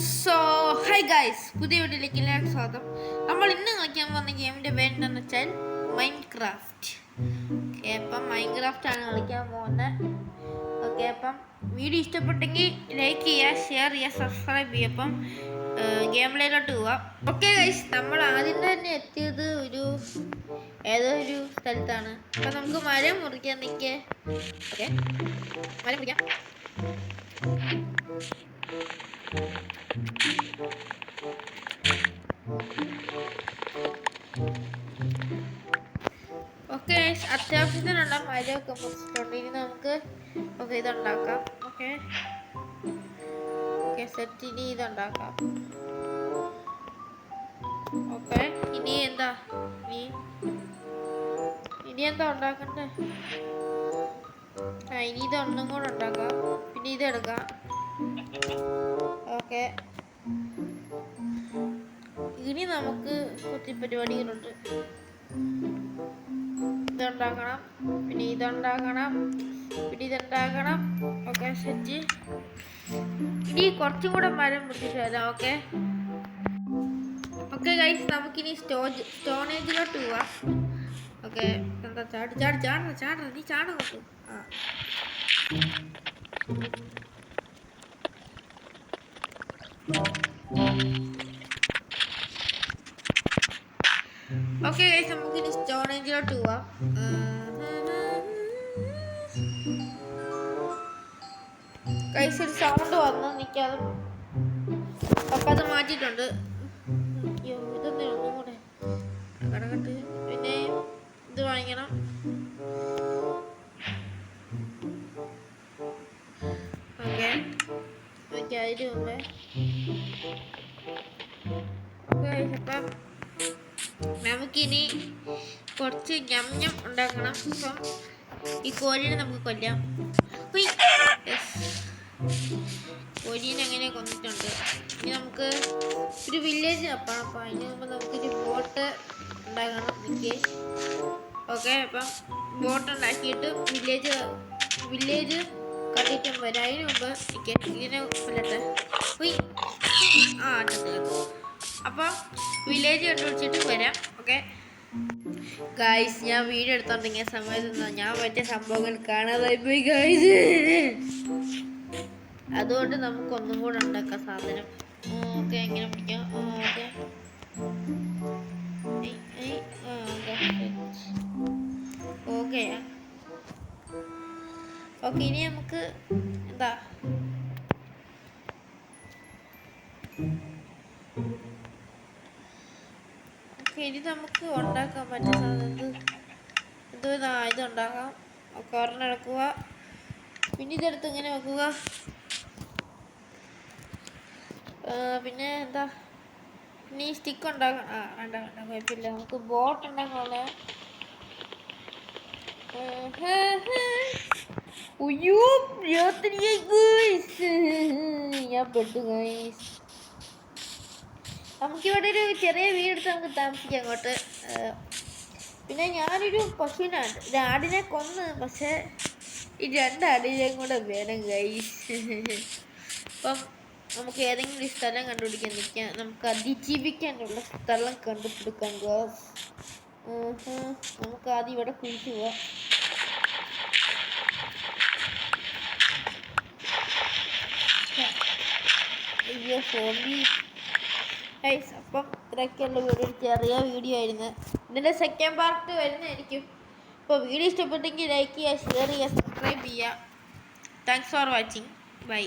So high guys, പുതിയ വീട്ടിലേക്ക് എല്ലാവർക്കും സ്വാഗതം. നമ്മൾ ഇന്ന് കളിക്കാൻ പോകുന്ന ഗെയിമിൻ്റെ പേര് എന്താണെന്ന് വെച്ചാൽ മൈൻക്രാഫ്റ്റ്. ഓക്കെ, അപ്പം മൈൻക്രാഫ്റ്റ് ആണ് കളിക്കാൻ പോകുന്നത്. ഓക്കെ, അപ്പം വീഡിയോ ഇഷ്ടപ്പെട്ടെങ്കിൽ ലൈക്ക് ചെയ്യുക, ഷെയർ ചെയ്യുക, സബ്സ്ക്രൈബ് ചെയ്യുക. അപ്പം ഗെയിമിലോട്ട് പോവാം. ഓക്കെ ഗൈസ്, നമ്മൾ ആദ്യം തന്നെ എത്തിയത് ഏതോ ഒരു സ്ഥലത്താണ്. അപ്പം നമുക്ക് മരം മുറിക്കാൻ നിൽക്കേ. ഓക്കെ, മരം മുറിക്കാം. ഓക്കെ, അത്യാവശ്യത്തിനുള്ള മരമൊക്കെ മുറിച്ചിട്ടുണ്ട്. ഇനി നമുക്ക് ഇതുണ്ടാക്കാം. Okay set. ഇനി ഇതുണ്ടാക്കാം. ഓക്കെ, ഇനി എന്താ ഉണ്ടാക്കണ്ടേ? ഇനി ഇതൊന്നും കൂടെ ഉണ്ടാക്കാം. പിന്നെ ഇതെടുക്കാം. ഓക്കെ, ഇനി നമുക്ക് കുറച്ച് പരിപാടികളുണ്ട്. ഇതുണ്ടാക്കണം, പിന്നെ ഇതുണ്ടാക്കണം, പിന്നെ ഇതുണ്ടാക്കണം. Okay set. ഇനി കുറച്ചും കൂടെ മരം പിടിച്ചിട്ട് വരാം. ഓക്കെ ഗൈസ്, നമുക്കിനി സ്റ്റോണേജിലോട്ട് പോവാം. ഓക്കെ, എന്താ ചാട നീ ചാട നോക്കൂ. ഓക്കെ ഗൈസ്, നമുക്കിനി സ്റ്റോറേജിലോട്ട് പോവാം. ഗൈസ്, ഒരു സൗണ്ട് വന്നു നിൽക്കാതെ. അപ്പം അത് മാറ്റിയിട്ടുണ്ട്. ഇതൊന്നും ഒന്നും കൂടെ കിടക്കട്ട്. പിന്നെ ഇത് വാങ്ങിക്കണം. ഓക്കെ അതിന് മുമ്പേ അപ്പം നമുക്കിനി കുറച്ച് ഞം ഉണ്ടാക്കണം. അപ്പം ഈ കോഴീനെ നമുക്ക് കൊല്ലാം. കോഴീനെ അങ്ങനെ കൊന്നിട്ടുണ്ട്. ഇനി നമുക്ക് ഒരു വില്ലേജ് തപ്പാം. അപ്പം അതിന് മുമ്പ് നമുക്കൊരു ബോട്ട് ഉണ്ടാക്കണം. ഓക്കെ, അപ്പം ബോട്ട് ഉണ്ടാക്കിയിട്ട് വില്ലേജ് കണ്ടിട്ടും വരാം. അതിന് മുമ്പ് ഇങ്ങനെ കൊല്ലട്ടെ. അപ്പം വില്ലേജ് കണ്ടുപിടിച്ചിട്ട് വരാം. ഓക്കെ ഗൈസ്, ഞാൻ വീഡിയോ എടുത്തോണ്ടിരിക്കുന്ന സമയത്ത് ഞാൻ പറ്റിയ സംഭവങ്ങൾ കാണാതായി പോയി ഗൈസ്. അതുകൊണ്ട് നമുക്ക് ഒന്നും കൂടെ ഉണ്ടാക്കാം സാധനം. ഓക്കെ, എങ്ങനെ പിടിക്കാം? ഓക്കെ ഓക്കെ ഇനി നമുക്ക് എന്താ ഇനി നമുക്ക് ഉണ്ടാക്കാൻ പറ്റുന്ന സാധനം ഇതുണ്ടാക്കാം. ഒക്കെ ഒരെണ്ണം എടുക്കുക, പിന്നെ ഇതെടുത്ത് ഇങ്ങനെ വെക്കുക. പിന്നെ എന്താ, പിന്നെ ഈ സ്റ്റിക്ക് ഉണ്ടാക്കാം. വേണ്ട കുഴപ്പമില്ല, നമുക്ക് ബോട്ട് ഉണ്ടാക്കാനുള്ള. ഞാൻ പെട്ടു ഗൈസ്. നമുക്കിവിടെ ഒരു ചെറിയ വീടെടുത്ത് നമുക്ക് താമസിക്കാം അങ്ങോട്ട്. പിന്നെ ഞാനൊരു പശുവിനാണ്, ഒരു ആടിനെ കൊന്ന്. പക്ഷേ ഈ 2 ആടിനെയും കൂടെ വേണം ഗൈസ്. അപ്പം നമുക്ക് ഏതെങ്കിലും സ്ഥലം കണ്ടുപിടിക്കാൻ നമുക്ക് അതിജീവിക്കാനുള്ള സ്ഥലം കണ്ടുപിടിക്കാം ഗൈസ്. നമുക്ക് ആദ്യം ഇവിടെ കുഴിച്ചു പോവാം. അയ്യോ സോംബി. അപ്പം ഇത്രയൊക്കെയുള്ള വീഡിയോ, ചെറിയ വീഡിയോ ആയിരുന്നു. ഇതിൻ്റെ സെക്കൻഡ് പാർട്ട് വരുന്നതായിരിക്കും. അപ്പോൾ വീഡിയോ ഇഷ്ടപ്പെട്ടെങ്കിൽ ലൈക്ക് ചെയ്യുക, ഷെയർ ചെയ്യുക, സബ്സ്ക്രൈബ് ചെയ്യുക. Thanks for watching. ബൈ.